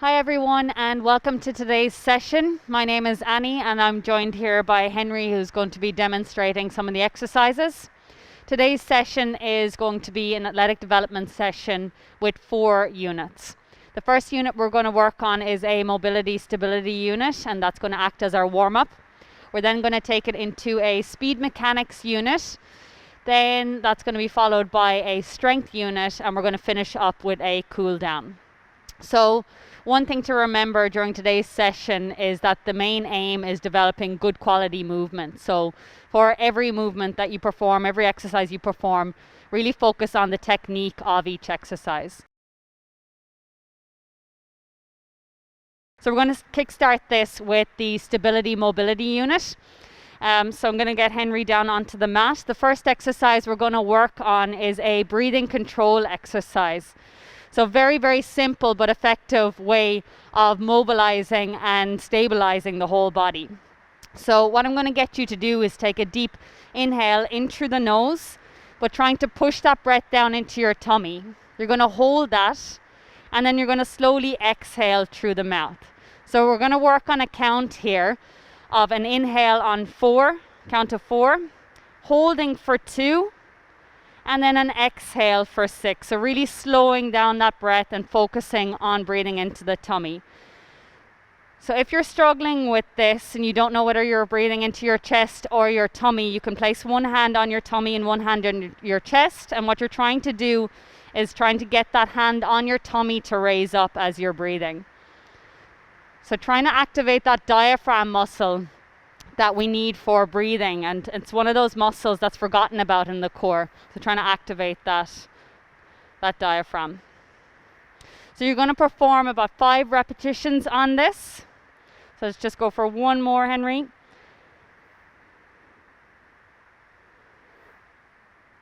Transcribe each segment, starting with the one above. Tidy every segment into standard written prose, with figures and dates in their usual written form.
Hi everyone and welcome to today's session. My name is Annie and I'm joined here by Henry, who's going to be demonstrating some of the exercises. Today's session is going to be an athletic development session with 4 units. The first unit we're going to work on is a mobility stability unit, and that's going to act as our warm-up. We're then going to take it into a speed mechanics unit. Then that's going to be followed by a strength unit, and we're going to finish up with a cool down. So one thing to remember during today's session is that the main aim is developing good quality movement. So for every movement that you perform, every exercise you perform, really focus on the technique of each exercise. So we're going to kickstart this with the stability mobility unit. So I'm going to get Henry down onto the mat. The first exercise we're going to work on is a breathing control exercise. So very, very simple but effective way of mobilizing and stabilizing the whole body. So what I'm going to get you to do is take a deep inhale in through the nose, but trying to push that breath down into your tummy. You're going to hold that, and then you're going to slowly exhale through the mouth. So we're going to work on a count here of an inhale on 4, count of 4, holding for 2, and then an exhale for 6. So really slowing down that breath and focusing on breathing into the tummy. So if you're struggling with this and you don't know whether you're breathing into your chest or your tummy, you can place one hand on your tummy and one hand on your chest. And what you're trying to do is trying to get that hand on your tummy to raise up as you're breathing. So trying to activate that diaphragm muscle that we need for breathing, and it's one of those muscles that's forgotten about in the core. So trying to activate that diaphragm. So you're going to perform about 5 repetitions on this. So let's just go for one more, Henry.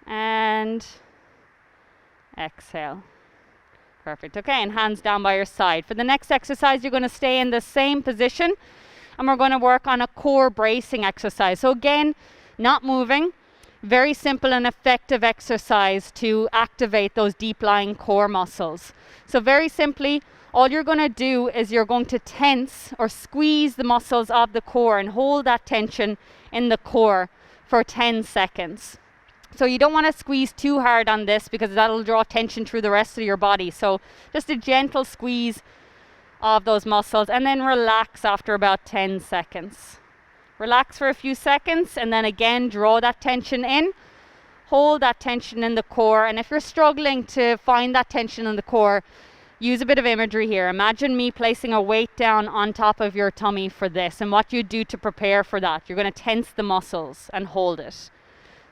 And exhale. Perfect. Okay, and hands down by your side. For the next exercise, you're going to stay in the same position, and we're going to work on a core bracing exercise. So again, not moving, very simple and effective exercise to activate those deep lying core muscles. So very simply, all you're going to do is you're going to tense or squeeze the muscles of the core and hold that tension in the core for 10 seconds. So you don't want to squeeze too hard on this because that'll draw tension through the rest of your body. So just a gentle squeeze of those muscles, and then relax after about 10 seconds. Relax for a few seconds, and then again draw that tension in. Hold that tension in the core, and if you're struggling to find that tension in the core, use a bit of imagery here. Imagine me placing a weight down on top of your tummy for this, and what you do to prepare for that. You're going to tense the muscles and hold it.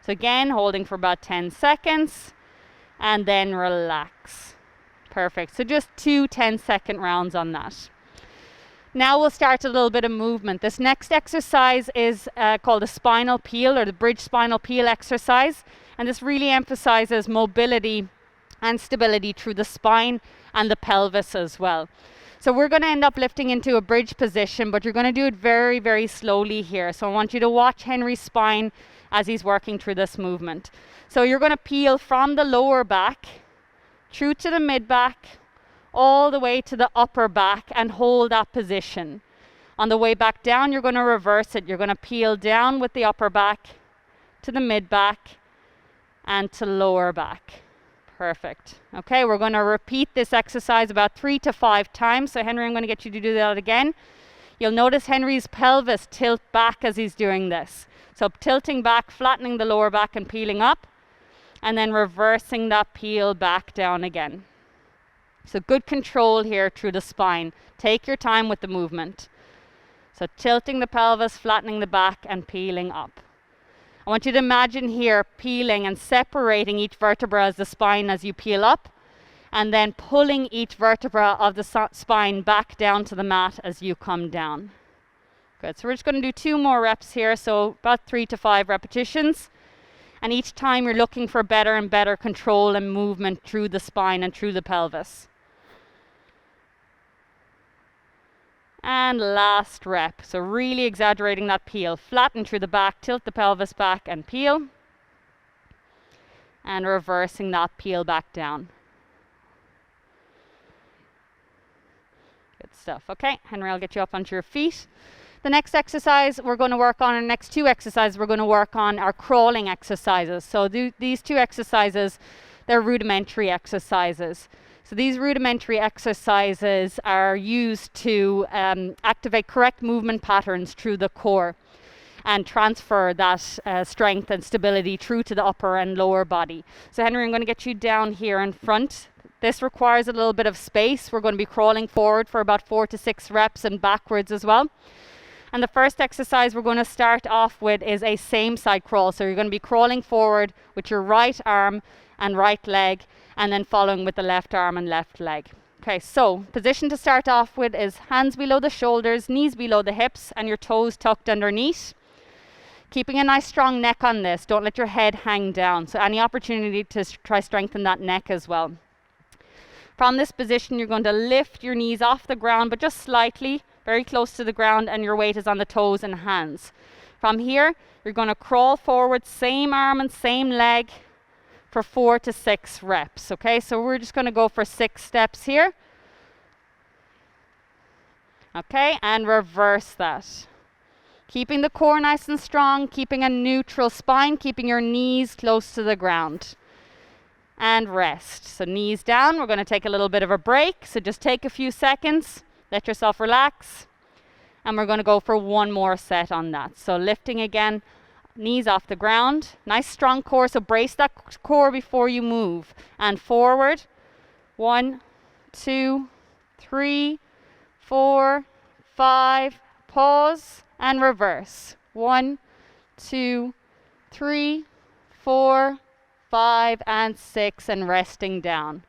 So again, holding for about 10 seconds, and then relax. Perfect. So just 2 10-second rounds on that. Now we'll start a little bit of movement. This next exercise is called a spinal peel, or the bridge spinal peel exercise. And this really emphasizes mobility and stability through the spine and the pelvis as well. So we're going to end up lifting into a bridge position, but you're going to do it very, very slowly here. So I want you to watch Henry's spine as he's working through this movement. So you're going to peel from the lower back through to the mid back, all the way to the upper back, and hold that position. On the way back down, you're going to reverse it. You're going to peel down with the upper back to the mid back and to lower back. Perfect. Okay, we're going to repeat this exercise about 3 to 5 times. So Henry, I'm going to get you to do that again. You'll notice Henry's pelvis tilt back as he's doing this. So tilting back, flattening the lower back and peeling up, and then reversing that peel back down again. So good control here through the spine. Take your time with the movement. So tilting the pelvis, flattening the back, and peeling up. I want you to imagine here peeling and separating each vertebra as the spine as you peel up, and then pulling each vertebra of the spine back down to the mat as you come down. Good. So we're just going to do 2 more reps here, so about 3 to 5 repetitions. And each time you're looking for better and better control and movement through the spine and through the pelvis. And last rep. So really exaggerating that peel. Flatten through the back, tilt the pelvis back and peel. And reversing that peel back down. stuff. Okay, Henry, I'll get you up onto your feet. The next exercise we're going to work on, our next two exercises, we're going to work on our crawling exercises. So these two exercises, they're rudimentary exercises. So these rudimentary exercises are used to activate correct movement patterns through the core and transfer that strength and stability through to the upper and lower body. So Henry, I'm going to get you down here in front. This requires a little bit of space. We're going to be crawling forward for about 4 to 6 reps and backwards as well. And the first exercise we're going to start off with is a same side crawl. So you're going to be crawling forward with your right arm and right leg, and then following with the left arm and left leg. Okay, so position to start off with is hands below the shoulders, knees below the hips, and your toes tucked underneath. Keeping a nice strong neck on this. Don't let your head hang down. So any opportunity to try strengthen that neck as well. From this position, you're going to lift your knees off the ground, but just slightly, very close to the ground, and your weight is on the toes and hands. From here, you're going to crawl forward, same arm and same leg for 4 to 6 reps. Okay, so we're just going to go for 6 steps here. Okay, and reverse that. Keeping the core nice and strong, keeping a neutral spine, keeping your knees close to the ground. And rest. So knees down, we're going to take a little bit of a break. So just take a few seconds, let yourself relax. And we're going to go for one more set on that. So lifting again, knees off the ground. Nice strong core, so brace that core before you move. And forward. 1, 2, 3, 4, 5. Pause and reverse. 1, 2, 3, 4, 5, and 6, and resting down.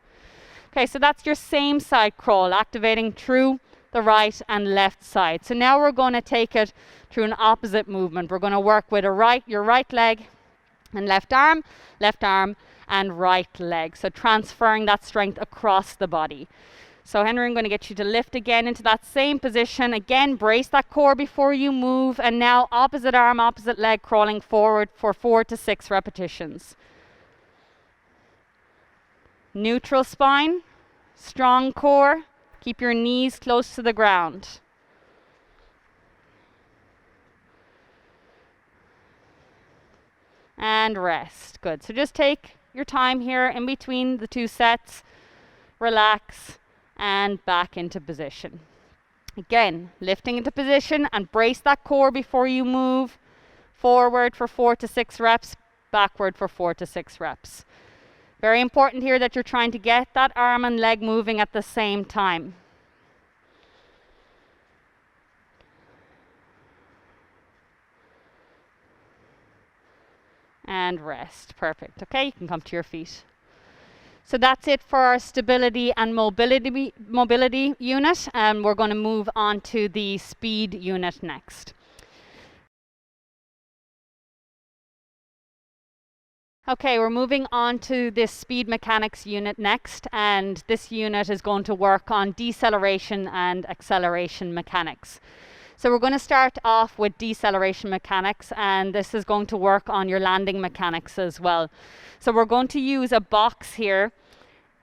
Okay, so that's your same side crawl, activating through the right and left side. So now we're going to take it through an opposite movement. We're going to work with your right leg and left arm, and right leg. So transferring that strength across the body. So Henry, I'm going to get you to lift again into that same position. Again, brace that core before you move. And now opposite arm, opposite leg, crawling forward for 4 to 6 repetitions. Neutral spine, strong core. Keep your knees close to the ground. And rest. Good. So just take your time here in between the 2 sets. Relax and back into position. Again, lifting into position and brace that core before you move. Forward for 4 to 6 reps, backward for 4 to 6 reps. Very important here that you're trying to get that arm and leg moving at the same time. And rest. Perfect. Okay, you can come to your feet. So that's it for our stability and mobility unit, and we're going to move on to the speed unit next. Okay, we're moving on to this speed mechanics unit next, and this unit is going to work on deceleration and acceleration mechanics. So we're going to start off with deceleration mechanics, and this is going to work on your landing mechanics as well. So we're going to use a box here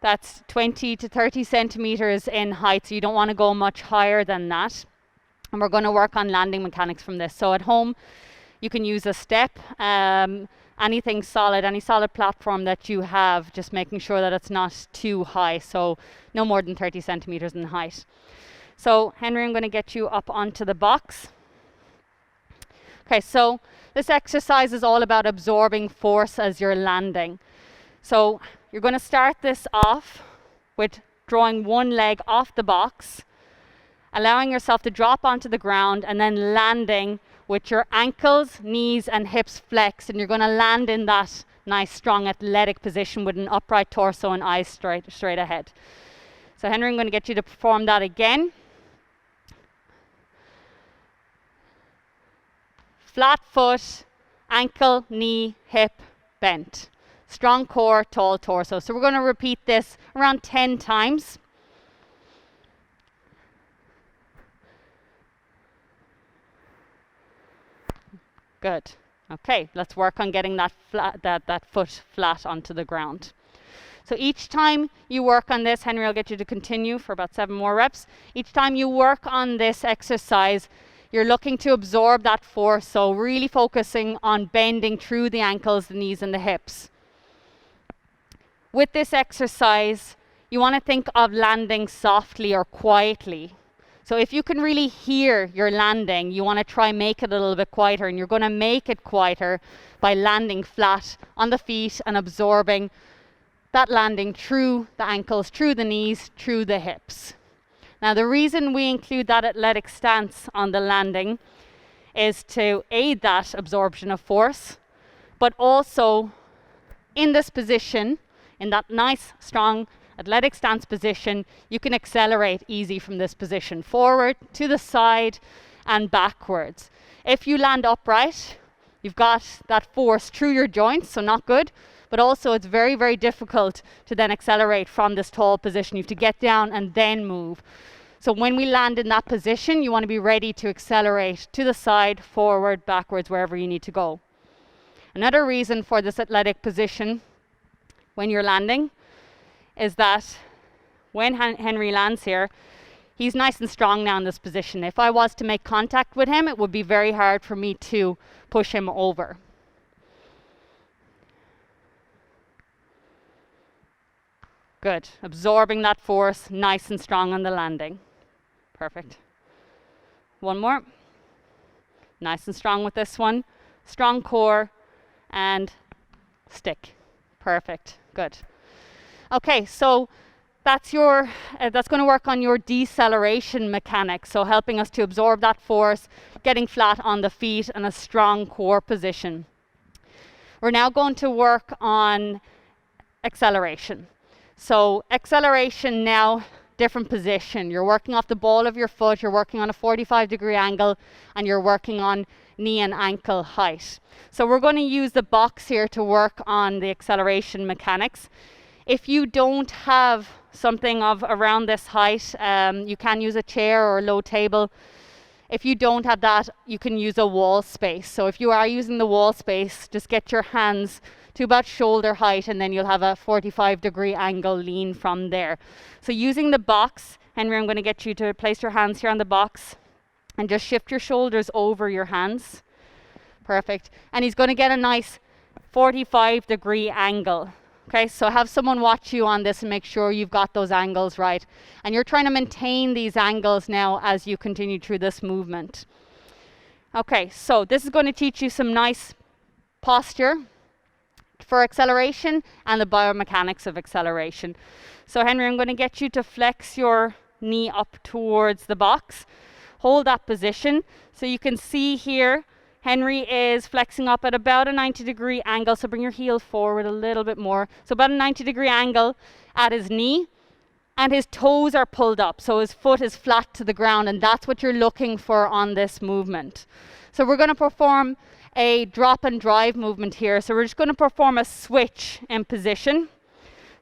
that's 20 to 30 centimeters in height, so you don't want to go much higher than that. And we're going to work on landing mechanics from this. So at home, you can use a step, anything solid, any solid platform that you have, just making sure that it's not too high, so no more than 30 centimeters in height. So Henry, I'm going to get you up onto the box. Okay, so this exercise is all about absorbing force as you're landing. So you're going to start this off with drawing one leg off the box, allowing yourself to drop onto the ground, and then landing with your ankles, knees, and hips flexed. And you're going to land in that nice, strong, athletic position with an upright torso and eyes straight ahead. So Henry, I'm going to get you to perform that again. Flat foot, ankle, knee, hip, bent. Strong core, tall torso. So we're going to repeat this around 10 times. Good. Okay, let's work on getting that foot flat onto the ground. So each time you work on this, Henry will get you to continue for about 7 more reps. Each time you work on this exercise, you're looking to absorb that force, so really focusing on bending through the ankles, the knees, and the hips. With this exercise, you want to think of landing softly or quietly. So if you can really hear your landing, you want to try make it a little bit quieter, and you're going to make it quieter by landing flat on the feet and absorbing that landing through the ankles, through the knees, through the hips. Now the reason we include that athletic stance on the landing is to aid that absorption of force, but also in this position, in that nice, strong athletic stance position, you can accelerate easy from this position, forward, to the side, and backwards. If you land upright, you've got that force through your joints, so not good, but also it's very, very difficult to then accelerate from this tall position. You have to get down and then move. So when we land in that position, you want to be ready to accelerate to the side, forward, backwards, wherever you need to go. Another reason for this athletic position when you're landing is that when Henry lands here, he's nice and strong now in this position. If I was to make contact with him, it would be very hard for me to push him over. Good. Absorbing that force, nice and strong on the landing. Perfect. One more. Nice and strong with this one. Strong core and stick. Perfect. Good. Okay, so that's going to work on your deceleration mechanics, so helping us to absorb that force, getting flat on the feet, and a strong core position. We're now going to work on acceleration. So acceleration now, different position. You're working off the ball of your foot, you're working on a 45-degree angle, and you're working on knee and ankle height. So we're going to use the box here to work on the acceleration mechanics. If you don't have something of around this height, you can use a chair or a low table. If you don't have that, you can use a wall space. So if you are using the wall space, just get your hands to about shoulder height, and then you'll have a 45-degree angle lean from there. So using the box, Henry, I'm going to get you to place your hands here on the box and just shift your shoulders over your hands. Perfect. And he's going to get a nice 45-degree angle. Okay, so have someone watch you on this and make sure you've got those angles right. And you're trying to maintain these angles now as you continue through this movement. Okay, so this is going to teach you some nice posture for acceleration and the biomechanics of acceleration. So Henry, I'm going to get you to flex your knee up towards the box. Hold that position. So you can see here, Henry is flexing up at about a 90-degree angle, so bring your heel forward a little bit more. So about a 90-degree angle at his knee, and his toes are pulled up, so his foot is flat to the ground, and that's what you're looking for on this movement. So we're going to perform a drop and drive movement here. So we're just going to perform a switch in position.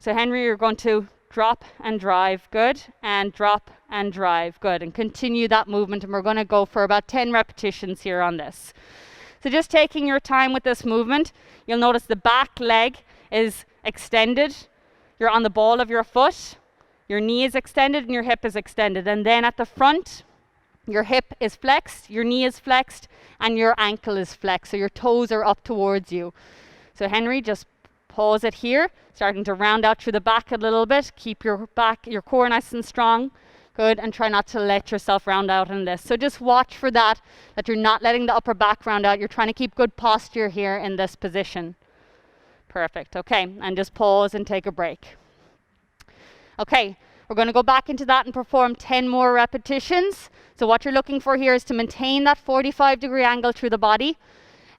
So Henry, you're going to drop and drive, good, and drop and drive, good, and continue that movement, and we're going to go for about 10 repetitions here on this. So just taking your time with this movement, you'll notice the back leg is extended, you're on the ball of your foot, your knee is extended and your hip is extended, and then at the front, your hip is flexed, your knee is flexed, and your ankle is flexed, so your toes are up towards you. So Henry, just pause it here, starting to round out through the back a little bit. Keep your back, your core nice and strong. Good, and try not to let yourself round out in this. So just watch for that you're not letting the upper back round out. You're trying to keep good posture here in this position. Perfect, okay, and just pause and take a break. Okay, we're going to go back into that and perform 10 more repetitions. So what you're looking for here is to maintain that 45-degree angle through the body,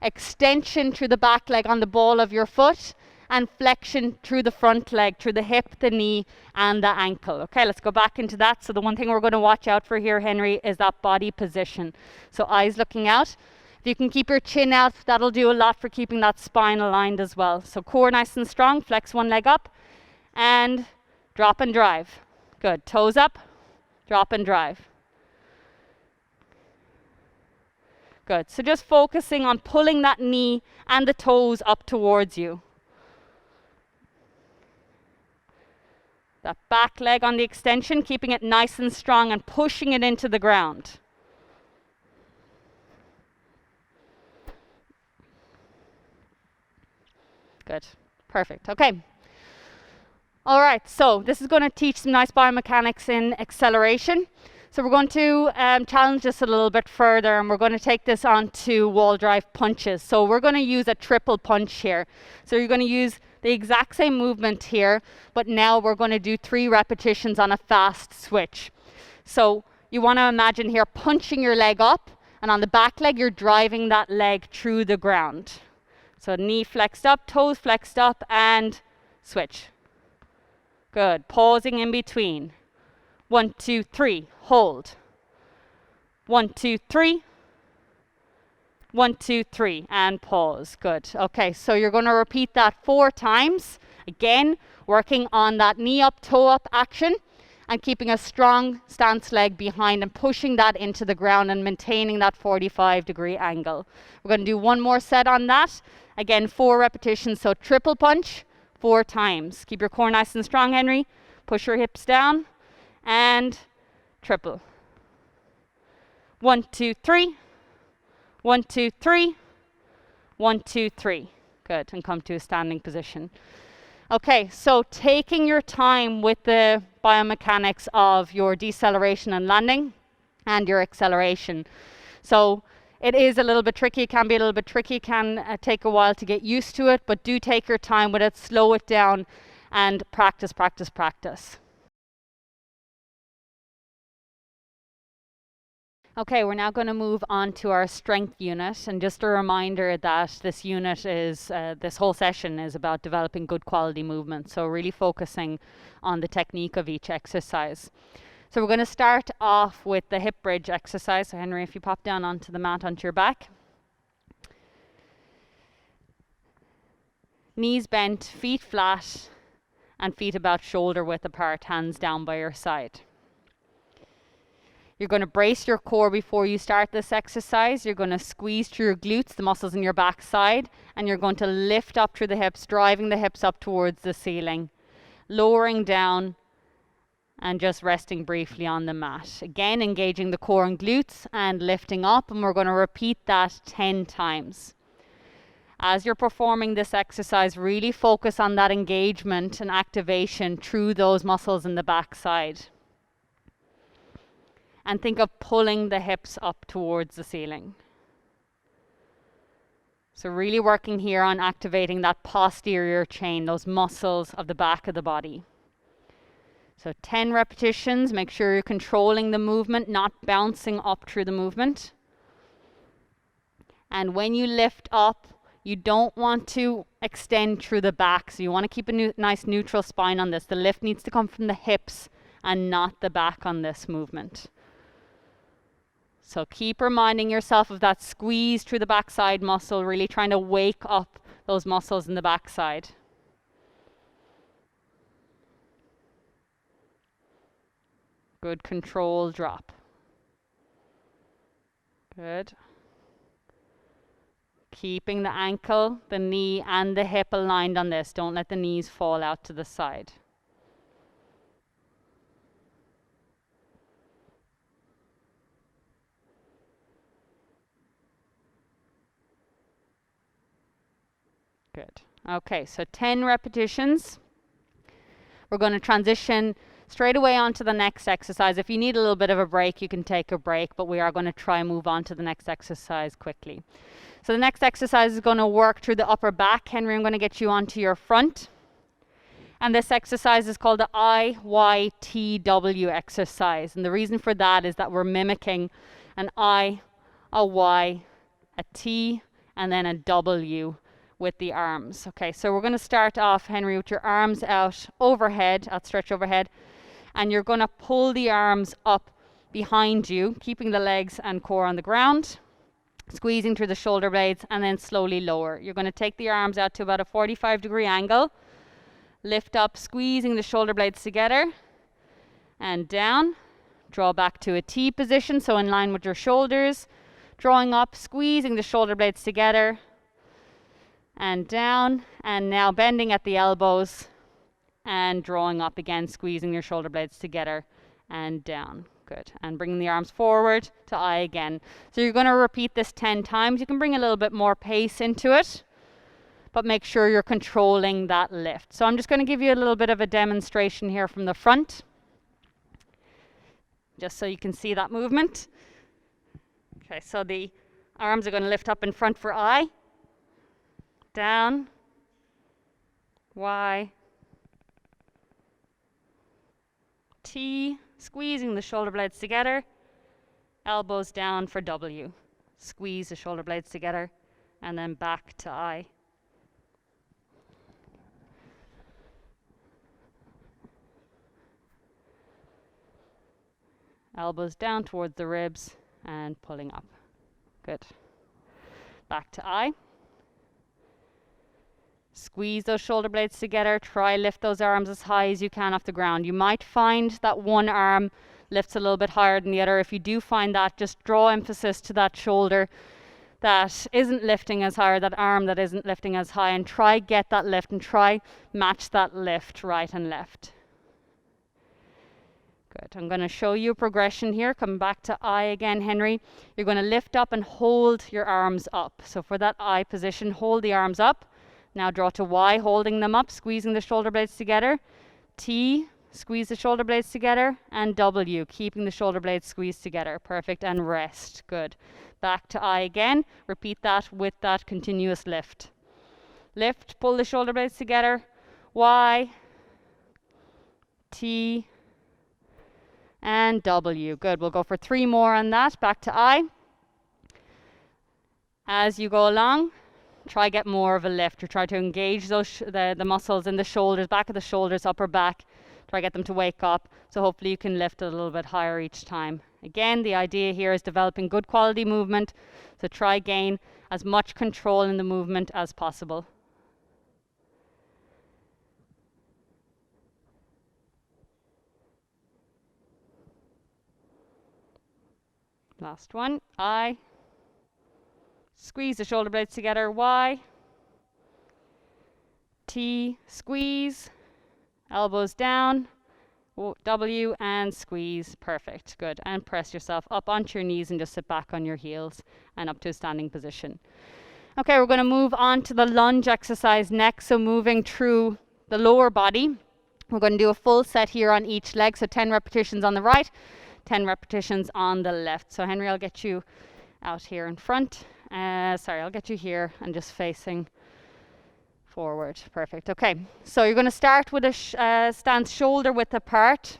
extension through the back leg on the ball of your foot, and flexion through the front leg, through the hip, the knee, and the ankle. Okay, let's go back into that. So the one thing we're going to watch out for here, Henry, is that body position. So eyes looking out. If you can keep your chin out, that'll do a lot for keeping that spine aligned as well. So core nice and strong, flex one leg up, and drop and drive. Good, toes up, drop and drive. Good, so just focusing on pulling that knee and the toes up towards you. That back leg on the extension, keeping it nice and strong and pushing it into the ground. Good. Perfect. Okay. All right. So this is going to teach some nice biomechanics in acceleration. So we're going to challenge this a little bit further, and we're going to take this onto wall drive punches. So we're going to use a triple punch here. So you're going to use the exact same movement here, but now we're going to do 3 repetitions on a fast switch. So you want to imagine here punching your leg up, and on the back leg you're driving that leg through the ground. So knee flexed up, toes flexed up, and switch. Good. Pausing in between. 1, 2, 3. Hold. 1, 2, 3. 1, 2, 3. And pause. Good. Okay, so you're going to repeat that 4 times. Again, working on that knee up, toe up action, and keeping a strong stance leg behind and pushing that into the ground and maintaining that 45-degree angle. We're going to do one more set on that. Again, 4 repetitions, so triple punch 4 times. Keep your core nice and strong, Henry. Push your hips down and triple. 1, 2, 3. 1, 2, 3. 1, 2, 3. Good, and come to a standing position. Okay, so taking your time with the biomechanics of your deceleration and landing and your acceleration. So it is a little bit tricky, it can be a little bit tricky, it can take a while to get used to it, but do take your time with it, slow it down, and practice, practice, practice. Okay, we're now going to move on to our strength unit, and just a reminder that this unit is, this whole session is about developing good quality movement, so really focusing on the technique of each exercise. So we're going to start off with the hip bridge exercise. So Henry, if you pop down onto the mat onto your back. Knees bent, feet flat, and feet about shoulder width apart, hands down by your side. You're going to brace your core before you start this exercise. You're going to squeeze through your glutes, the muscles in your back side, and you're going to lift up through the hips, driving the hips up towards the ceiling, lowering down, and just resting briefly on the mat. Again, engaging the core and glutes and lifting up, and we're going to repeat that 10 times. As you're performing this exercise, really focus on that engagement and activation through those muscles in the back side. And think of pulling the hips up towards the ceiling. So really working here on activating that posterior chain, those muscles of the back of the body. So 10 repetitions, make sure you're controlling the movement, not bouncing up through the movement. And when you lift up, you don't want to extend through the back, so you want to keep a nice neutral spine on this. The lift needs to come from the hips and not the back on this movement. So keep reminding yourself of that squeeze through the backside muscle, really trying to wake up those muscles in the backside. Good control drop. Good. Keeping the ankle, the knee, and the hip aligned on this. Don't let the knees fall out to the side. Good. Okay, so 10 repetitions. We're going to transition straight away onto the next exercise. If you need a little bit of a break, you can take a break, but we are going to try and move on to the next exercise quickly. So the next exercise is going to work through the upper back. Henry, I'm going to get you onto your front. And this exercise is called the IYTW exercise. And the reason for that is that we're mimicking an I, a Y, a T, and then a W with the arms. Okay, so we're going to start off, Henry, with your arms out overhead, outstretched overhead, and you're going to pull the arms up behind you, keeping the legs and core on the ground, squeezing through the shoulder blades, and then slowly lower. You're going to take the arms out to about a 45-degree angle, lift up, squeezing the shoulder blades together, and down, draw back to a T position, so in line with your shoulders, drawing up, squeezing the shoulder blades together, and down, and now bending at the elbows, and drawing up again, squeezing your shoulder blades together and down. Good. And bringing the arms forward to I again. So you're going to repeat this 10 times. You can bring a little bit more pace into it, but make sure you're controlling that lift. So I'm just going to give you a little bit of a demonstration here from the front, just so you can see that movement. Okay, so the arms are going to lift up in front for I, down, Y, T, squeezing the shoulder blades together, elbows down for W. Squeeze the shoulder blades together, and then back to I. Elbows down towards the ribs and pulling up. Good. Back to I. Squeeze those shoulder blades together. Try lift those arms as high as you can off the ground. You might find that one arm lifts a little bit higher than the other. If you do find that, just draw emphasis to that shoulder that isn't lifting as high, or that arm that isn't lifting as high, and try get that lift and try match that lift right and left. Good. I'm going to show you a progression here. Come back to I again, Henry. You're going to lift up and hold your arms up. So for that I position, hold the arms up. Now draw to Y, holding them up, squeezing the shoulder blades together. T, squeeze the shoulder blades together. And W, keeping the shoulder blades squeezed together. Perfect. And rest. Good. Back to I again. Repeat that with that continuous lift. Lift, pull the shoulder blades together. Y, T, and W. Good. We'll go for 3 more on that. Back to I. As you go along, try get more of a lift, or try to engage those the muscles in the shoulders, back of the shoulders, upper back. Try get them to wake up. So hopefully you can lift a little bit higher each time. Again, the idea here is developing good quality movement. So try gain as much control in the movement as possible. Last one. I. Squeeze the shoulder blades together. Y. T. Squeeze. Elbows down. W. And squeeze. Perfect. Good. And press yourself up onto your knees and just sit back on your heels and up to a standing position. Okay, we're going to move on to the lunge exercise next. So moving through the lower body. We're going to do a full set here on each leg. So 10 repetitions on the right. 10 repetitions on the left. So Henry, I'll get you out here in front. I'll get you here and just facing forward. Perfect. Okay, so you're going to start with a stance shoulder width apart,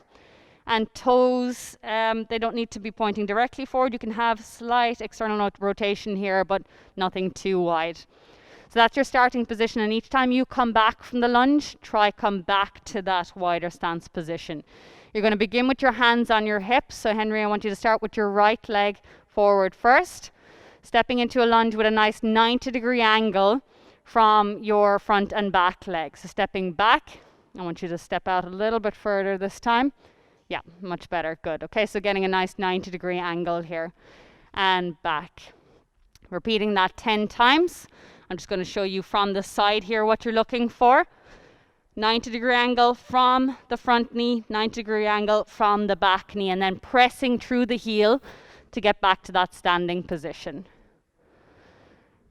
and toes, they don't need to be pointing directly forward. You can have slight external rotation here, but nothing too wide. So that's your starting position, and each time you come back from the lunge, try come back to that wider stance position. You're going to begin with your hands on your hips. So Henry, I want you to start with your right leg forward first, stepping into a lunge with a nice 90-degree angle from your front and back leg. So stepping back, I want you to step out a little bit further this time. Yeah, much better. Good. Okay, so getting a nice 90-degree angle here and back. Repeating that 10 times. I'm just going to show you from the side here what you're looking for. 90-degree angle from the front knee, 90-degree angle from the back knee, and then pressing through the heel to get back to that standing position.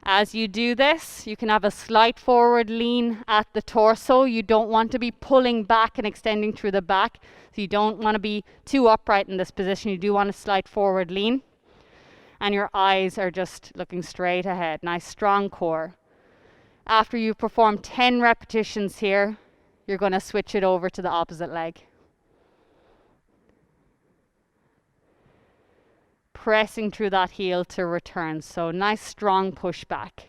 As you do this, you can have a slight forward lean at the torso. You don't want to be pulling back and extending through the back. So you don't want to be too upright in this position. You do want a slight forward lean. And your eyes are just looking straight ahead. Nice strong core. After you perform 10 repetitions here, you're going to switch it over to the opposite leg. Pressing through that heel to return. So nice strong push back.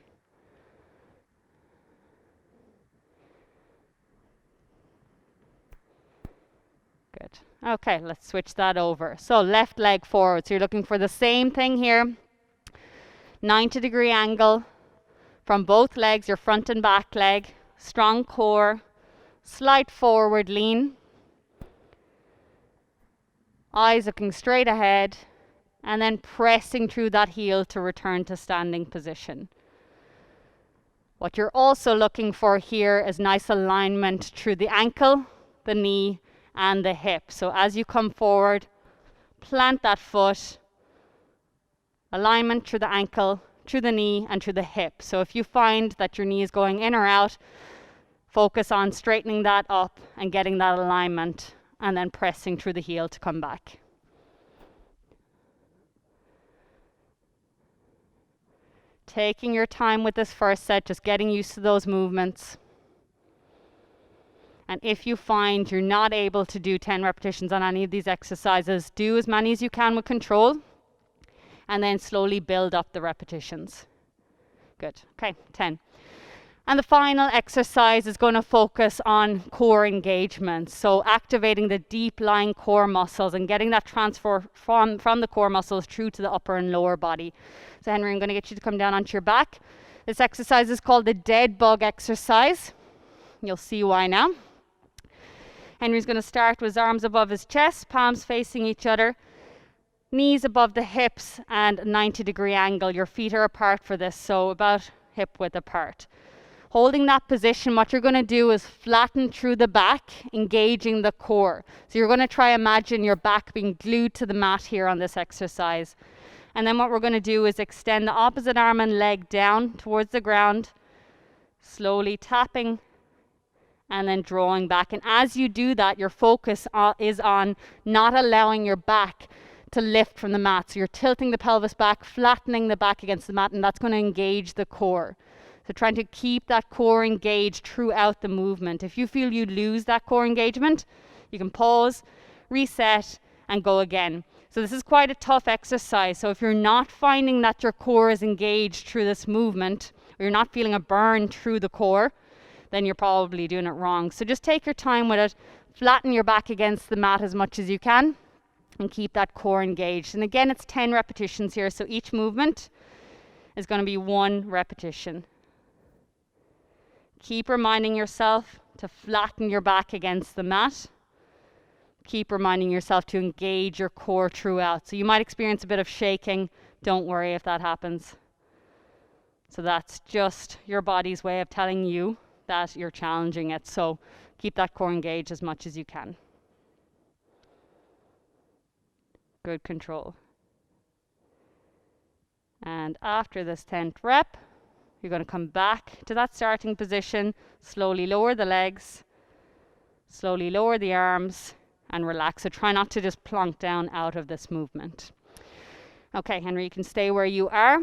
Good. Okay, let's switch that over. So left leg forward. So you're looking for the same thing here. 90-degree angle from both legs, your front and back leg. Strong core. Slight forward lean. Eyes looking straight ahead. And then pressing through that heel to return to standing position. What you're also looking for here is nice alignment through the ankle, the knee, and the hip. So as you come forward, plant that foot, alignment through the ankle, through the knee, and through the hip. So if you find that your knee is going in or out, focus on straightening that up and getting that alignment, and then pressing through the heel to come back. Taking your time with this first set, just getting used to those movements. And if you find you're not able to do 10 repetitions on any of these exercises, do as many as you can with control, and then slowly build up the repetitions. Good. Okay, 10. And the final exercise is going to focus on core engagement. So activating the deep lying core muscles and getting that transfer from the core muscles through to the upper and lower body. So Henry, I'm going to get you to come down onto your back. This exercise is called the dead bug exercise. You'll see why now. Henry's going to start with his arms above his chest, palms facing each other, knees above the hips, and 90-degree angle. Your feet are apart for this, so about hip width apart. Holding that position, what you're going to do is flatten through the back, engaging the core. So you're going to try imagine your back being glued to the mat here on this exercise. And then what we're going to do is extend the opposite arm and leg down towards the ground, slowly tapping and then drawing back. And as you do that, your focus is on not allowing your back to lift from the mat. So you're tilting the pelvis back, flattening the back against the mat, and that's going to engage the core. So trying to keep that core engaged throughout the movement. If you feel you lose that core engagement, you can pause, reset, and go again. So this is quite a tough exercise. So if you're not finding that your core is engaged through this movement, or you're not feeling a burn through the core, then you're probably doing it wrong. So just take your time with it, flatten your back against the mat as much as you can, and keep that core engaged. And again, it's 10 repetitions here, so each movement is going to be 1 repetition. Keep reminding yourself to flatten your back against the mat. Keep reminding yourself to engage your core throughout. So you might experience a bit of shaking. Don't worry if that happens. So that's just your body's way of telling you that you're challenging it. So keep that core engaged as much as you can. Good control. And after this 10th rep, you're going to come back to that starting position, slowly lower the legs, slowly lower the arms, and relax. So try not to just plonk down out of this movement. Okay, Henry, you can stay where you are.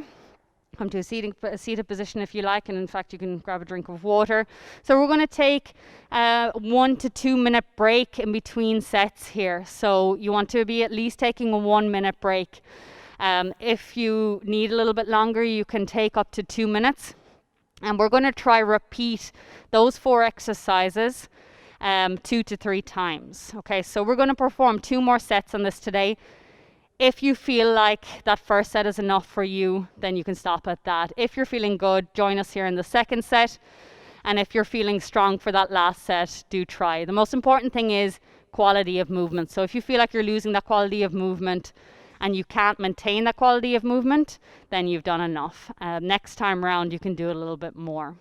Come to a seated position if you like, and in fact you can grab a drink of water. So we're going to take a 1 to 2 minute break in between sets here. So you want to be at least taking a 1 minute break. If you need a little bit longer, you can take up to 2 minutes. And we're going to try repeat those 4 exercises 2 to 3 times. Okay, so we're going to perform 2 more sets on this today. If you feel like that first set is enough for you, then you can stop at that. If you're feeling good, join us here in the second set. And if you're feeling strong for that last set, do try. The most important thing is quality of movement. So if you feel like you're losing that quality of movement and you can't maintain that quality of movement, then you've done enough. Next time round, you can do it a little bit more.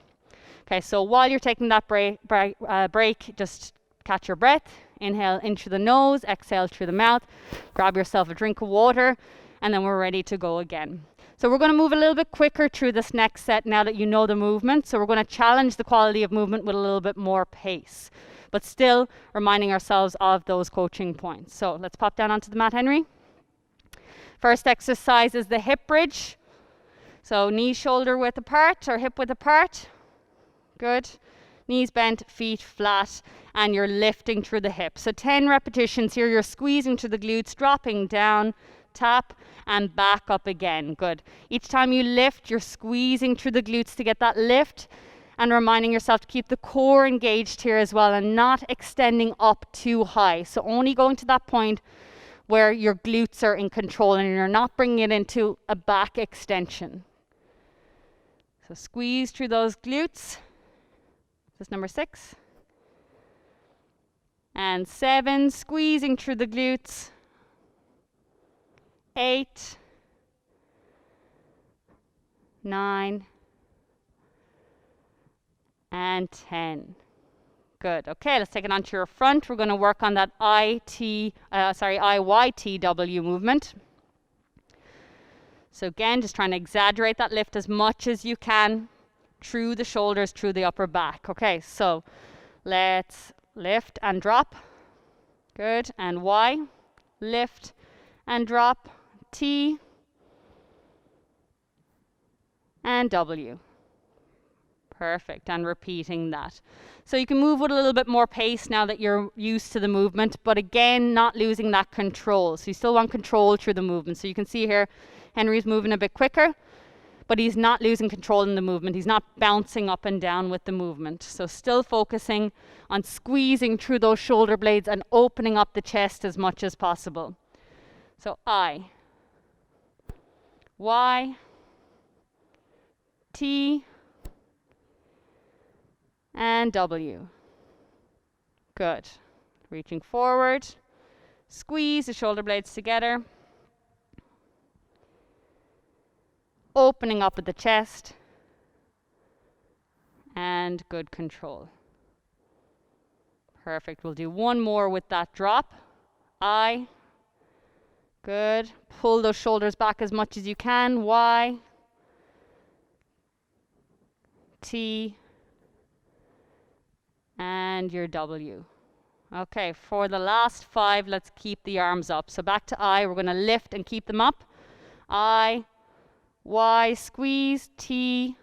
Okay, so while you're taking that break, just catch your breath. Inhale in through the nose, exhale through the mouth. Grab yourself a drink of water, and then we're ready to go again. So we're going to move a little bit quicker through this next set now that you know the movement. So we're going to challenge the quality of movement with a little bit more pace, but still reminding ourselves of those coaching points. So let's pop down onto the mat, Henry. First exercise is the hip bridge. So knees shoulder width apart or hip width apart. Good. Knees bent, feet flat, and you're lifting through the hips. So 10 repetitions here. You're squeezing through the glutes, dropping down, tap, and back up again. Good. Each time you lift, you're squeezing through the glutes to get that lift, and reminding yourself to keep the core engaged here as well, and not extending up too high. So only going to that point where your glutes are in control and you're not bringing it into a back extension. So squeeze through those glutes. This is number 6. And 7, squeezing through the glutes. 8, 9, and 10. Good. Okay, let's take it onto your front. We're going to work on that IYTW movement. So again, just trying to exaggerate that lift as much as you can through the shoulders, through the upper back. Okay, so let's lift and drop. Good. And Y. Lift and drop. T. And W. Perfect. And repeating that. So you can move with a little bit more pace now that you're used to the movement, but again, not losing that control. So you still want control through the movement. So you can see here, Henry's moving a bit quicker, but he's not losing control in the movement. He's not bouncing up and down with the movement. So still focusing on squeezing through those shoulder blades and opening up the chest as much as possible. So I, Y, T, and W. Good. Reaching forward. Squeeze the shoulder blades together. Opening up at the chest. And good control. Perfect. We'll do one more with that drop. I. Good. Pull those shoulders back as much as you can. Y. T. And your W. Okay, for the last 5, let's keep the arms up. So back to I, we're going to lift and keep them up. I, Y, squeeze, T,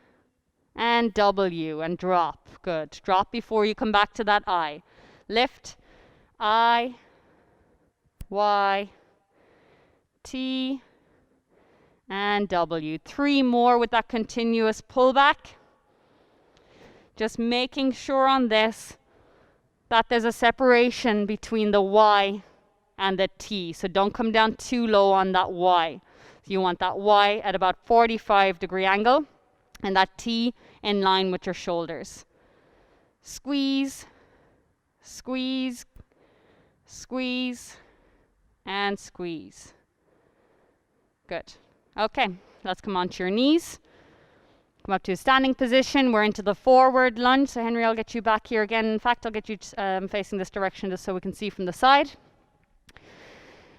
and W, and drop. Good. Drop before you come back to that I. Lift, I, Y, T, and W. 3 more with that continuous pullback. Just making sure on this that there's a separation between the Y and the T. So don't come down too low on that Y. So you want that Y at about 45-degree angle and that T in line with your shoulders. Squeeze, squeeze, squeeze, and squeeze. Good. Okay, let's come onto your knees. Come up to a standing position. We're into the forward lunge. So Henry, I'll get you back here again. In fact, I'll get you facing this direction just so we can see from the side.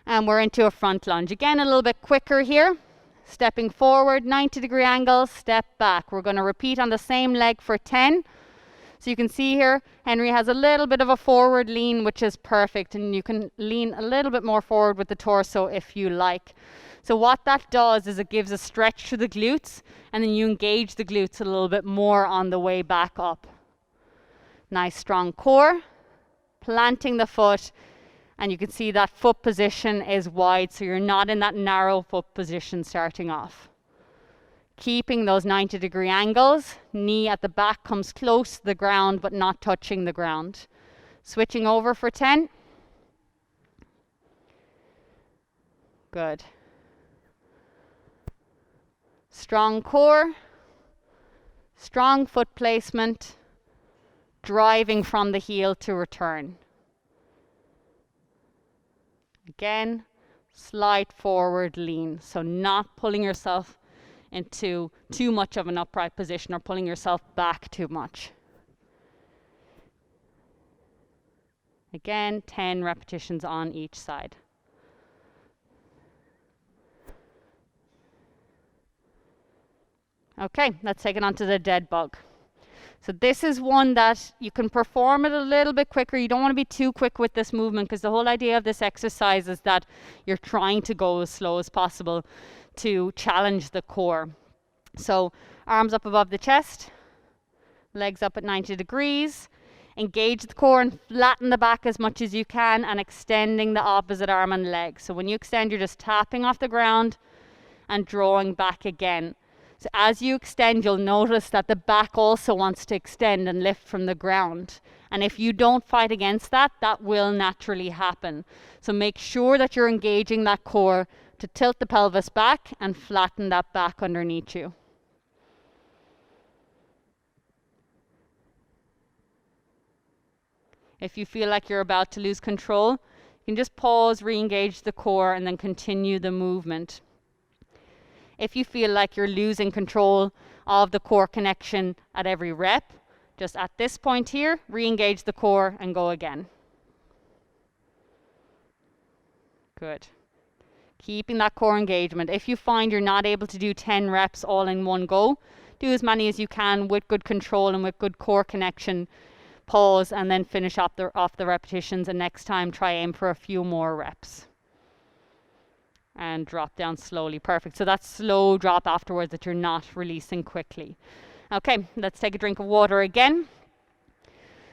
And we're into a front lunge. Again, a little bit quicker here. Stepping forward, 90-degree angle, step back. We're going to repeat on the same leg for 10. So you can see here, Henry has a little bit of a forward lean, which is perfect. And you can lean a little bit more forward with the torso if you like. So what that does is it gives a stretch to the glutes, and then you engage the glutes a little bit more on the way back up. Nice strong core, planting the foot, and you can see that foot position is wide, so you're not in that narrow foot position starting off. Keeping those 90-degree angles, knee at the back comes close to the ground but not touching the ground. Switching over for 10. Good. Strong core, strong foot placement, driving from the heel to return. Again, slight forward lean, so not pulling yourself into too much of an upright position or pulling yourself back too much. Again, 10 repetitions on each side. Okay, let's take it on to the dead bug. So this is one that you can perform it a little bit quicker. You don't want to be too quick with this movement because the whole idea of this exercise is that you're trying to go as slow as possible to challenge the core. So arms up above the chest, legs up at 90 degrees. Engage the core and flatten the back as much as you can and extending the opposite arm and leg. So when you extend, you're just tapping off the ground and drawing back again. So as you extend, you'll notice that the back also wants to extend and lift from the ground. And if you don't fight against that, that will naturally happen. So make sure that you're engaging that core to tilt the pelvis back and flatten that back underneath you. If you feel like you're about to lose control, you can just pause, re-engage the core, and then continue the movement. If you feel like you're losing control of the core connection at every rep, Just at this point here, re-engage the core and go again. Good. Keeping that core engagement. If you find you're not able to do 10 reps all in one go, do as many as you can with good control and with good core connection. Pause and then finish off the repetitions, and next time try aim for a few more reps. And drop down slowly. Perfect. So that slow drop afterwards that you're not releasing quickly. Okay, let's take a drink of water again.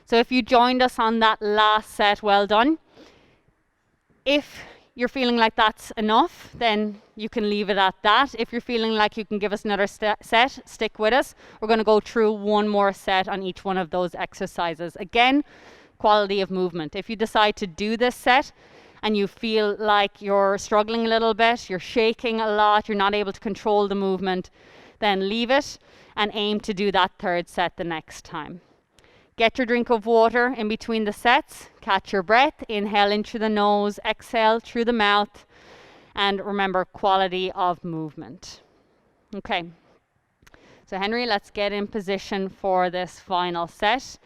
So if you joined us on that last set, well done. If you're feeling like that's enough, then you can leave it at that. If you're feeling like you can give us another set, stick with us. We're going to go through one more set on each one of those exercises. Again, quality of movement. If you decide to do this set and you feel like you're struggling a little bit, you're shaking a lot, you're not able to control the movement, then leave it and aim to do that third set the next time. Get your drink of water in between the sets. Catch your breath. Inhale in through the nose. Exhale through the mouth. And remember, quality of movement. Okay. So Henry, let's get in position for this final set.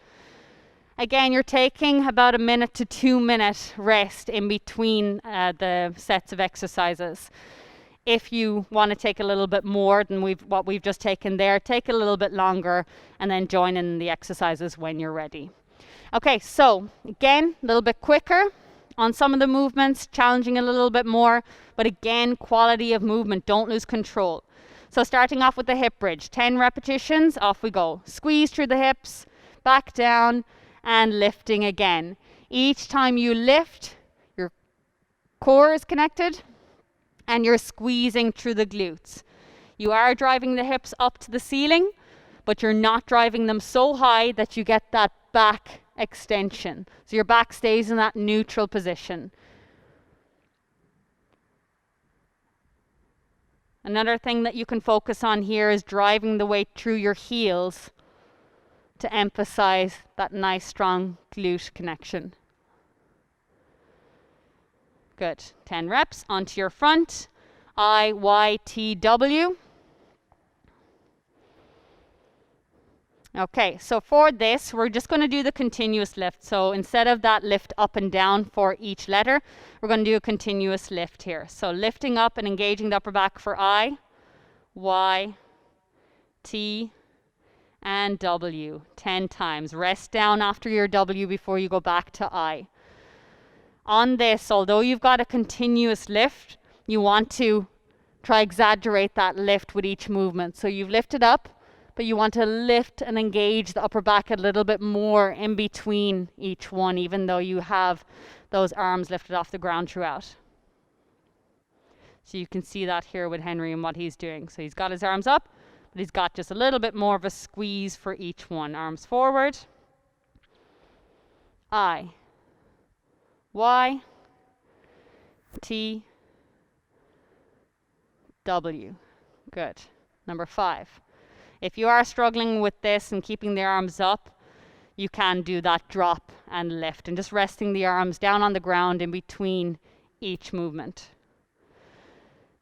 Again, you're taking about a 1 to 2 minute rest in between the sets of exercises. If you want to take a little bit more than what we've just taken there, take a little bit longer and then join in the exercises when you're ready. Okay, so again, a little bit quicker on some of the movements, challenging a little bit more, but again, quality of movement, don't lose control. So starting off with the hip bridge, 10 repetitions, off we go. Squeeze through the hips, back down, and lifting again. Each time you lift, your core is connected, and you're squeezing through the glutes. You are driving the hips up to the ceiling, but you're not driving them so high that you get that back extension. So your back stays in that neutral position. Another thing that you can focus on here is driving the weight through your heels to emphasize that nice strong glute connection. Good. 10 reps onto your front. I, Y, T, W. Okay, so for this, we're just going to do the continuous lift. So instead of that lift up and down for each letter, we're going to do a continuous lift here. So lifting up and engaging the upper back for I, Y, T, and W 10 times. Rest down after your W before you go back to I. On this, although you've got a continuous lift, you want to try exaggerate that lift with each movement. So you've lifted up, but you want to lift and engage the upper back a little bit more in between each one, even though you have those arms lifted off the ground throughout. So you can see that here with Henry and what he's doing. So he's got his arms up, but he's got just a little bit more of a squeeze for each one. Arms forward. I, Y, T, W. Good. Number 5. If you are struggling with this and keeping the arms up, you can do that drop and lift and just resting the arms down on the ground in between each movement.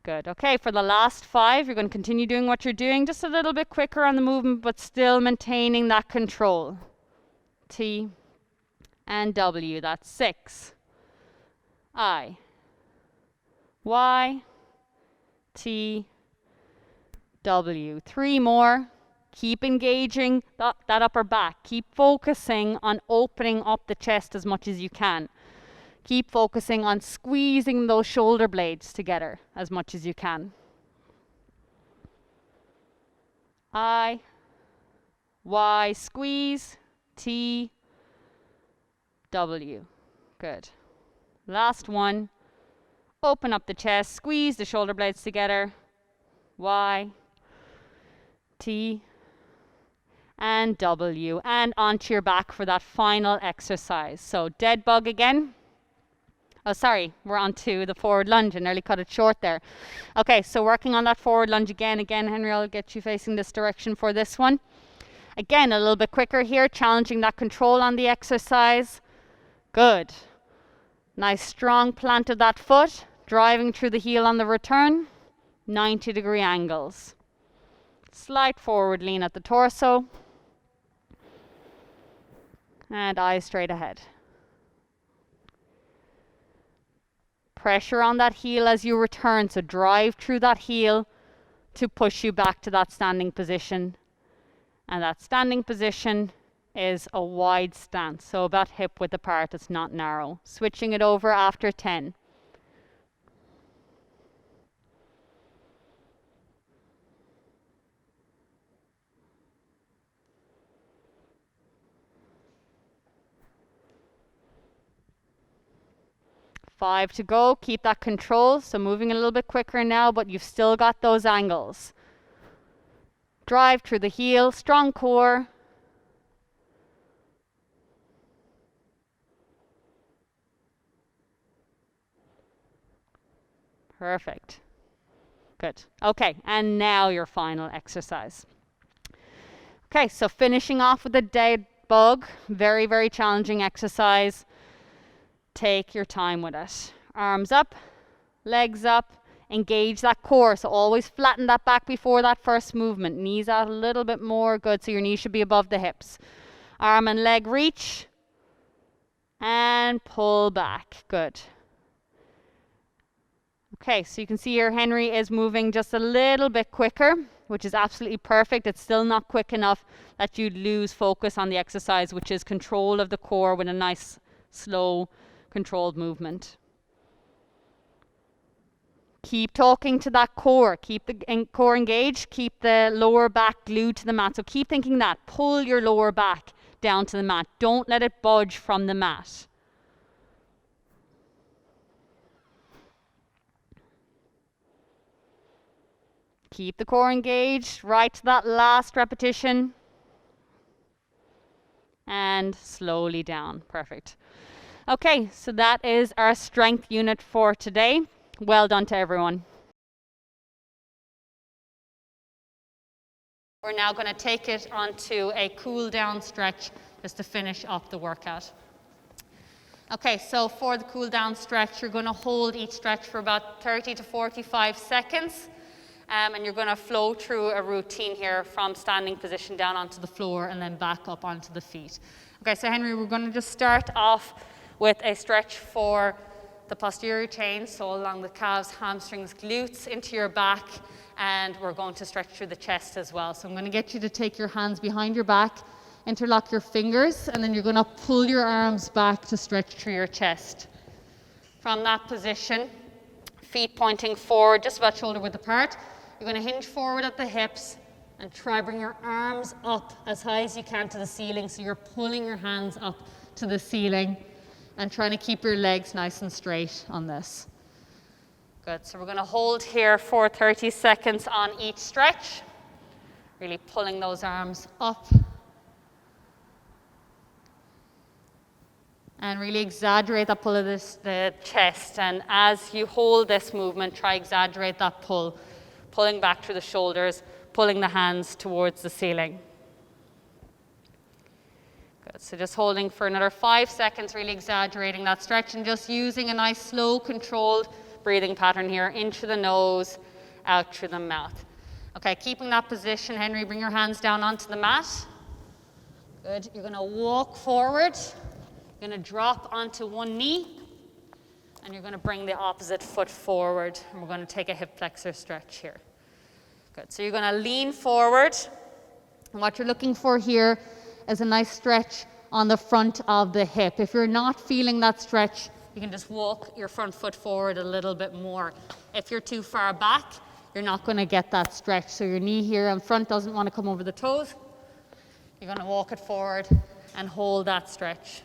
Good. Okay, for the last 5, you're going to continue doing what you're doing, just a little bit quicker on the movement, but still maintaining that control. T and W, that's 6. I, Y, T, W. 3 more. Keep engaging that upper back. Keep focusing on opening up the chest as much as you can. Keep focusing on squeezing those shoulder blades together as much as you can. I, Y, squeeze, T, W. Good. Last one. Open up the chest, squeeze the shoulder blades together. Y, T, and W. And onto your back for that final exercise. So dead bug again. Oh, sorry, we're on to the forward lunge. I nearly cut it short there. Okay, so working on that forward lunge again. Again, Henry, I'll get you facing this direction for this one. Again, a little bit quicker here, challenging that control on the exercise. Good. Nice strong plant of that foot, driving through the heel on the return. 90-degree angles. Slight forward lean at the torso. And eyes straight ahead. Pressure on that heel as you return, so drive through that heel to push you back to that standing position. And that standing position is a wide stance, so about hip width apart, it's not narrow. Switching it over after 10. Five to go. Keep that control. So moving a little bit quicker now, but you've still got those angles. Drive through the heel, strong core. Perfect. Good. Okay, and now your final exercise. Okay, so finishing off with the dead bug. Very, very challenging exercise. Take your time with it. Arms up, legs up, engage that core. So always flatten that back before that first movement. Knees out a little bit more. Good, so your knees should be above the hips. Arm and leg reach. And pull back. Good. Okay, so you can see here Henry is moving just a little bit quicker, which is absolutely perfect. It's still not quick enough that you lose focus on the exercise, which is control of the core with a nice, slow, controlled movement. Keep talking to that core. Keep the core engaged. Keep the lower back glued to the mat. So keep thinking that. Pull your lower back down to the mat. Don't let it budge from the mat. Keep the core engaged. Right to that last repetition. And slowly down. Perfect. Okay, so that is our strength unit for today. Well done to everyone. We're now going to take it onto a cool down stretch just to finish off the workout. Okay, so for the cool down stretch, you're going to hold each stretch for about 30 to 45 seconds. And you're going to flow through a routine here from standing position down onto the floor and then back up onto the feet. Okay, so Henry, we're going to just start off with a stretch for the posterior chain, so along the calves, hamstrings, glutes, into your back, and we're going to stretch through the chest as well. So I'm going to get you to take your hands behind your back, interlock your fingers, and then you're going to pull your arms back to stretch through your chest. From that position, feet pointing forward, just about shoulder width apart, you're going to hinge forward at the hips and try bring your arms up as high as you can to the ceiling, so you're pulling your hands up to the ceiling and trying to keep your legs nice and straight on this. Good, so we're going to hold here for 30 seconds on each stretch, really pulling those arms up. And really exaggerate that pull of the chest, and as you hold this movement, try exaggerate that pull, pulling back through the shoulders, pulling the hands towards the ceiling. Good, so just holding for another 5 seconds, really exaggerating that stretch and just using a nice slow controlled breathing pattern here, in through the nose, out through the mouth. Okay, keeping that position, Henry, bring your hands down onto the mat. Good, you're going to walk forward, you're going to drop onto one knee, and you're going to bring the opposite foot forward, and we're going to take a hip flexor stretch here. Good, so you're going to lean forward, and what you're looking for here is a nice stretch on the front of the hip. If you're not feeling that stretch, you can just walk your front foot forward a little bit more. If you're too far back, you're not going to get that stretch. So your knee here in front doesn't want to come over the toes. You're going to walk it forward and hold that stretch.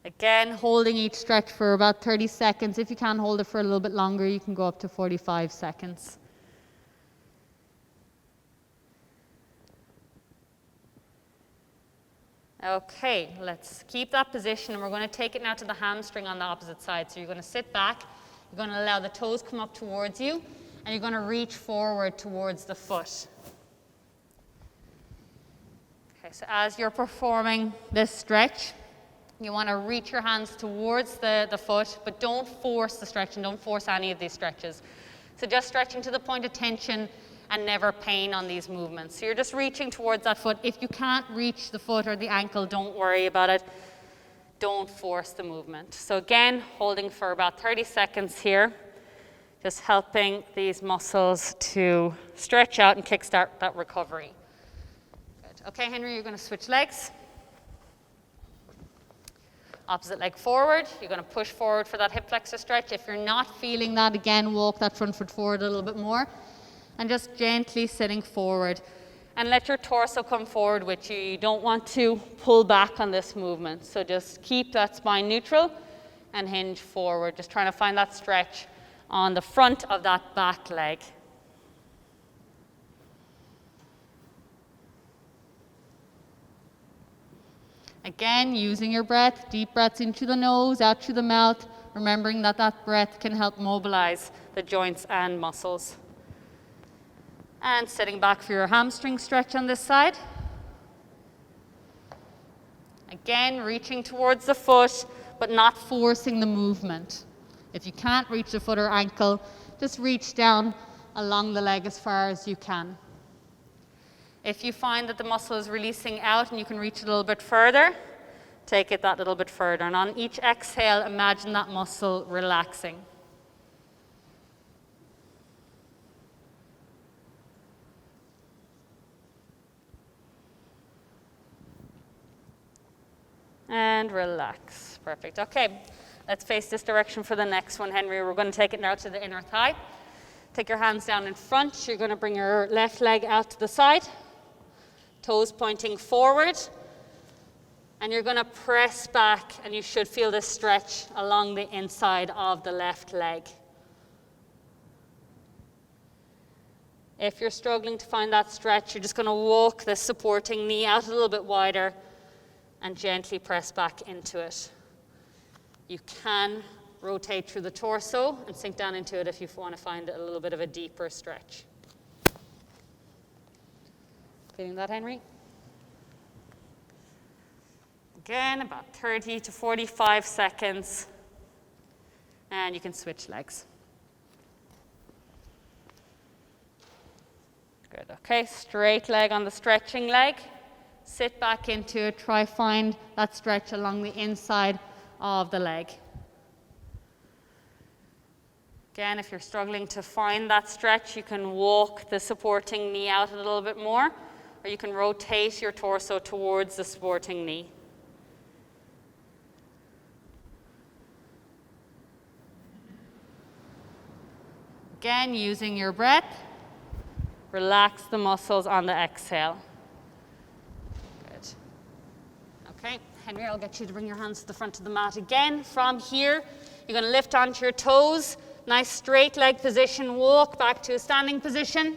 Again, holding each stretch for about 30 seconds. If you can hold it for a little bit longer, you can go up to 45 seconds. Okay, let's keep that position, and we're going to take it now to the hamstring on the opposite side. So you're going to sit back, you're going to allow the toes come up towards you, and you're going to reach forward towards the foot. Okay, so as you're performing this stretch, you want to reach your hands towards the foot, but don't force the stretch and don't force any of these stretches. So just stretching to the point of tension and never pain on these movements. So you're just reaching towards that foot. If you can't reach the foot or the ankle, don't worry about it. Don't force the movement. So again, holding for about 30 seconds here, just helping these muscles to stretch out and kickstart that recovery. Good. Okay, Henry, you're going to switch legs. Opposite leg forward. You're going to push forward for that hip flexor stretch. If you're not feeling that, again, walk that front foot forward a little bit more. And just gently sitting forward. And let your torso come forward with you. You don't want to pull back on this movement. So just keep that spine neutral and hinge forward. Just trying to find that stretch on the front of that back leg. Again, using your breath, deep breaths into the nose, out through the mouth, remembering that that breath can help mobilize the joints and muscles. And sitting back for your hamstring stretch on this side. Again, reaching towards the foot, but not forcing the movement. If you can't reach the foot or ankle, just reach down along the leg as far as you can. If you find that the muscle is releasing out and you can reach it a little bit further, take it that little bit further. And on each exhale, imagine that muscle relaxing. And relax. Perfect. Okay, let's face this direction for the next one, Henry. We're going to take it now to the inner thigh. Take your hands down in front. You're going to bring your left leg out to the side. Toes pointing forward. And you're going to press back, and you should feel this stretch along the inside of the left leg. If you're struggling to find that stretch, you're just going to walk the supporting knee out a little bit wider and gently press back into it. You can rotate through the torso and sink down into it if you want to find a little bit of a deeper stretch. Feeling that, Henry? Again, about 30 to 45 seconds. And you can switch legs. Good, okay, straight leg on the stretching leg. Sit back into it, try find that stretch along the inside of the leg. Again, if you're struggling to find that stretch, you can walk the supporting knee out a little bit more, or you can rotate your torso towards the supporting knee. Again, using your breath, relax the muscles on the exhale. Good. Okay, Henry, I'll get you to bring your hands to the front of the mat again. From here, you're going to lift onto your toes. Nice straight leg position. Walk back to a standing position.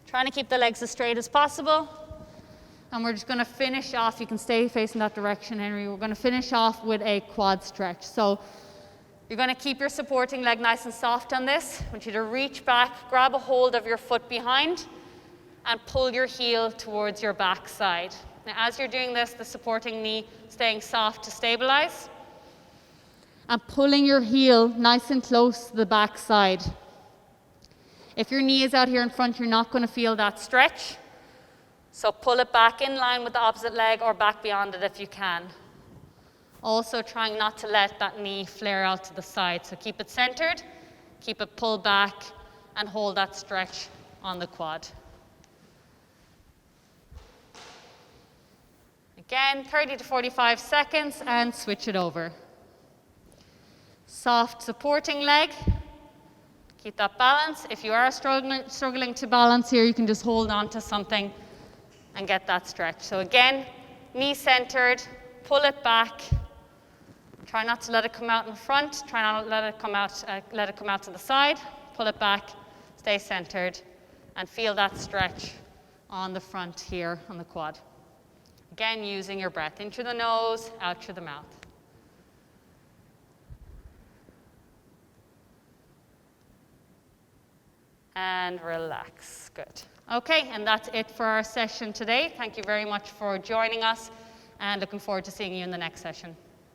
Trying to keep the legs as straight as possible. And we're just going to finish off. You can stay facing that direction, Henry. We're going to finish off with a quad stretch. So you're going to keep your supporting leg nice and soft on this. I want you to reach back, grab a hold of your foot behind, and pull your heel towards your back side. Now, as you're doing this, the supporting knee staying soft to stabilize. And pulling your heel nice and close to the back side. If your knee is out here in front, you're not going to feel that stretch. So pull it back in line with the opposite leg or back beyond it if you can. Also trying not to let that knee flare out to the side. So keep it centered, keep it pulled back, and hold that stretch on the quad. Again, 30 to 45 seconds, and switch it over. Soft supporting leg. Keep that balance. If you are struggling to balance here, you can just hold on to something and get that stretch. So again, knee centered, pull it back. Try not to let it come out in front. Try not to let it come out to the side. Pull it back, stay centered, and feel that stretch on the front here on the quad. Again, using your breath in through the nose, out through the mouth. And relax. Good. Okay, and that's it for our session today. Thank you very much for joining us, and looking forward to seeing you in the next session.